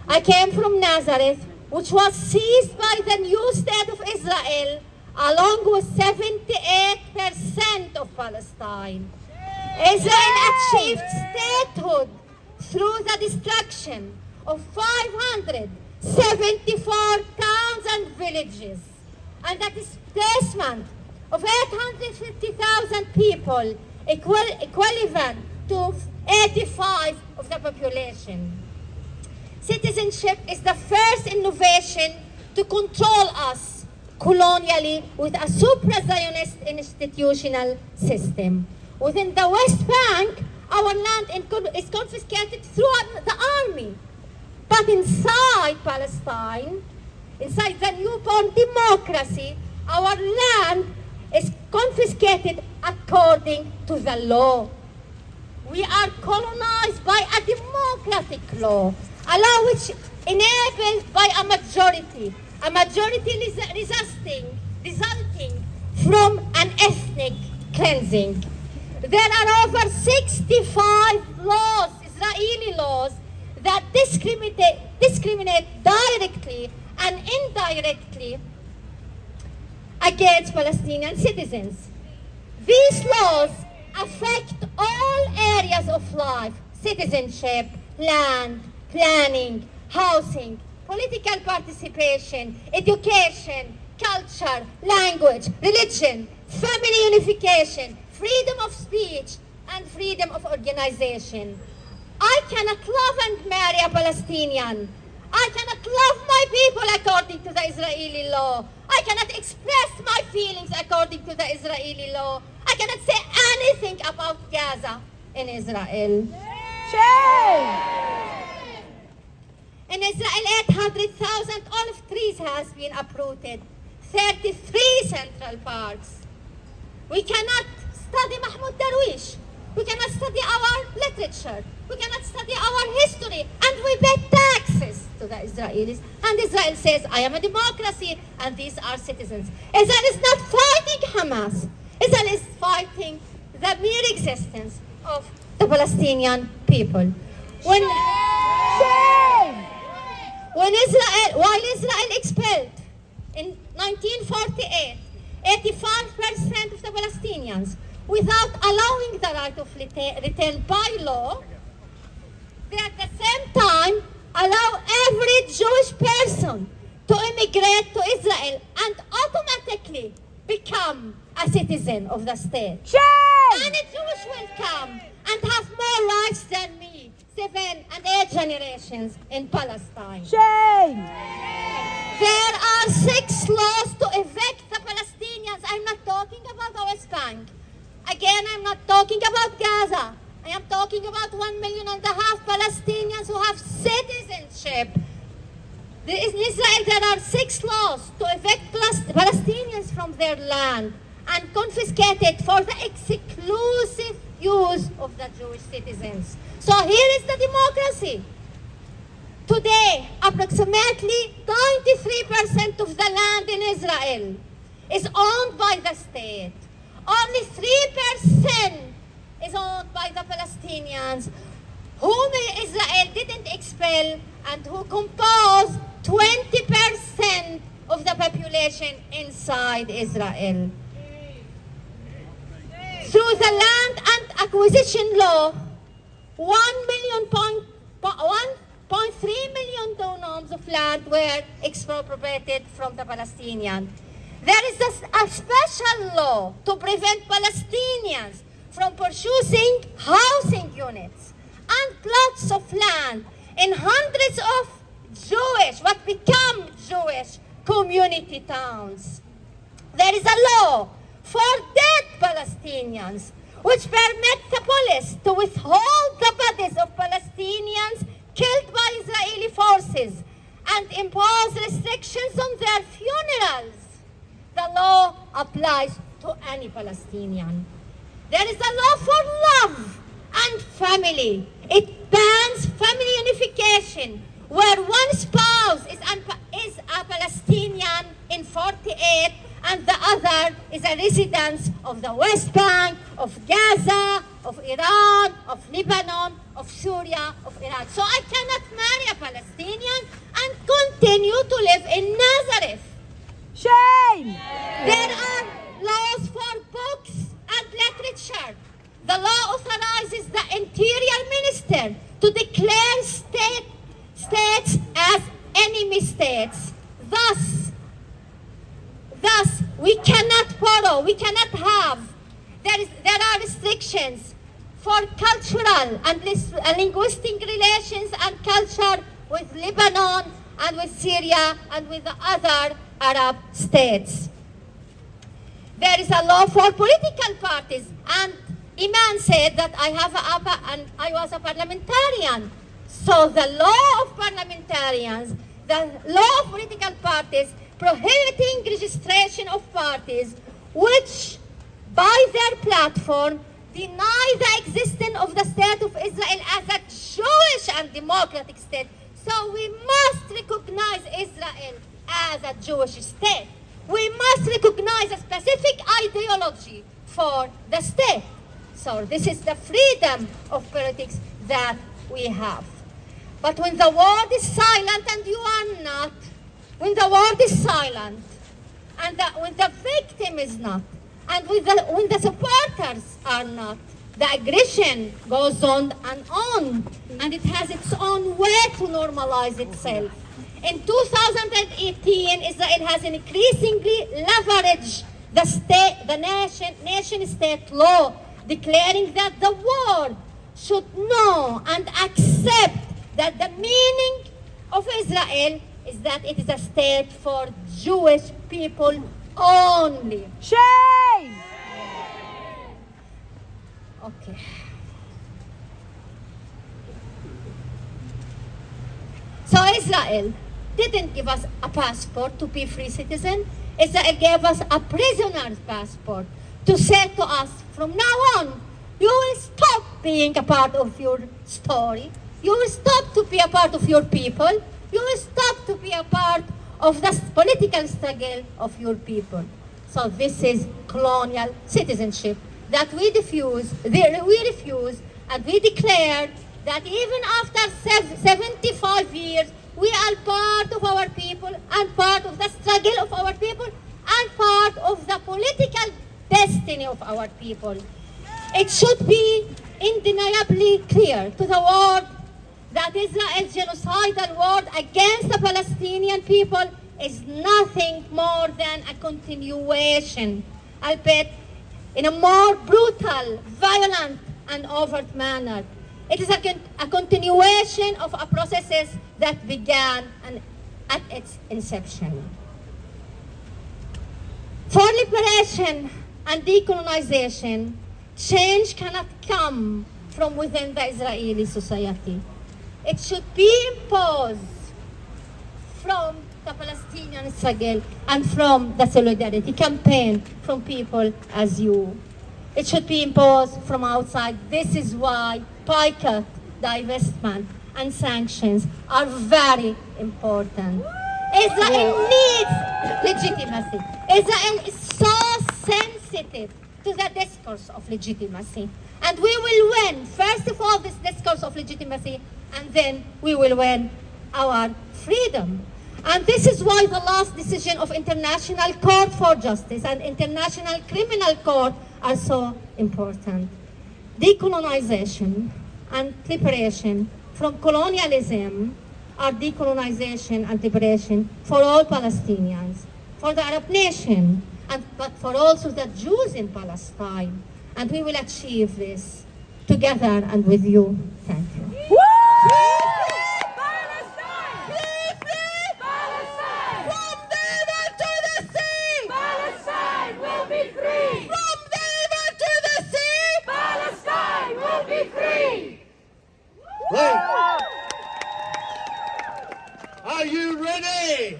I came from Nazareth, which was seized by the new state of Israel, along with 78% of Palestine. Israel achieved statehood through the destruction of 574 towns and villages, and the displacement of 850,000 people, equivalent to 85% of the population. Citizenship is the first innovation to control us colonially with a supra-Zionist institutional system. Within the West Bank, our land is confiscated through the army. But inside Palestine, inside the newborn democracy, our land is confiscated according to the law. We are colonized by a democratic law, a law which enabled by a majority resulting from an ethnic cleansing. There are over 65 laws, Israeli laws, that discriminate directly and indirectly against Palestinian citizens. These laws affect all areas of life: citizenship, land, planning, housing, political participation, education, culture, language, religion, family unification, freedom of speech, and freedom of organization. I cannot love and marry a Palestinian. I cannot love my people according to the Israeli law. I cannot express my feelings according to the Israeli law. I cannot say anything about Gaza in Israel. In Israel, 800,000 olive trees has been uprooted, 33 central parks. We cannot study Mahmoud Darwish. We cannot study our literature. We cannot study our history. And we pay taxes to the Israelis. And Israel says, I am a democracy, and these are citizens. Israel is not fighting Hamas. Israel is fighting the mere existence of the Palestinian people. While Israel expelled in 1948 85% of the Palestinians without allowing the right of return by law, they at the same time allow every Jewish person to immigrate to Israel and automatically become a citizen of the state. Any Jewish will come and have more rights than me, 7 and 8 generations in Palestine. There are 6 laws to evict the Palestinians. I'm not talking about the West Bank. Again, I'm not talking about Gaza. I am talking about 1.5 million Palestinians who have citizenship. In Israel, there are 6 laws to evict Palestinians from their land and confiscate it for the exclusive use of the Jewish citizens. So here is the democracy. Today, approximately 93% of the land in Israel is owned by the state. Only 3% is owned by the Palestinians, whom Israel didn't expel and who compose 20% of the population inside Israel. Through the Land and Acquisition Law, 1.3 million dunams of land were expropriated from the Palestinians. There is a special law to prevent Palestinians from purchasing housing units and plots of land in hundreds of what become Jewish community towns. There is a law for dead Palestinians which permit the police to withhold the bodies of Palestinians killed by Israeli forces and impose restrictions on their funerals. The law applies to any Palestinian. There is a law for love and family. It bans family unification, where one spouse is a Palestinian in 48 and the other is a resident of the West Bank, of Gaza, of Iran, of Lebanon, of Syria, of Iraq. So I cannot marry a Palestinian live in Nazareth. Shame! There are laws for books and literature. The law authorizes the Interior Minister to declare states as enemy states. Thus, we cannot borrow, we cannot have. There are restrictions for cultural and linguistic relations and culture with Lebanon and with Syria and with the other Arab states. There is a law for political parties, and Iman said that I was a parliamentarian. So the law of parliamentarians, the law of political parties prohibiting registration of parties which by their platform deny the existence of the state of Israel as a Jewish and democratic state. So we must recognize Israel as a Jewish state. We must recognize a specific ideology for the state. So this is the freedom of politics that we have. But when the world is silent and you are not, when the world is silent and when the victim is not, and when the supporters are not, the aggression goes on, and it has its own way to normalize itself. In 2018, Israel has increasingly leveraged the nation-state law, declaring that the world should know and accept that the meaning of Israel is that it is a state for Jewish people only. Shame! Okay. So Israel didn't give us a passport to be free citizen. Israel gave us a prisoner's passport to say to us, from now on, you will stop being a part of your story. You will stop to be a part of your people. You will stop to be a part of the political struggle of your people. So this is colonial citizenship that we refuse, and we declare that even after 75 years, we are part of our people and part of the struggle of our people and part of the political destiny of our people. It should be undeniably clear to the world that Israel's genocidal war against the Palestinian people is nothing more than a continuation, albeit in a more brutal, violent, and overt manner. It is a continuation of a processes that began at its inception. For liberation and decolonization, change cannot come from within the Israeli society. It should be imposed from the Palestinian struggle and from the solidarity campaign from people as you. It should be imposed from outside. This is why boycott, divestment, and sanctions are very important. Israel needs legitimacy. Israel is so sensitive to the discourse of legitimacy. And we will win, first of all, this discourse of legitimacy, and then we will win our freedom. And this is why the last decision of International Court for Justice and International Criminal Court are so important. Decolonization and liberation from colonialism are decolonization and liberation for all Palestinians, for the Arab nation, but for also the Jews in Palestine. And we will achieve this together and with you. Thank you. Woo! Right. Are you ready?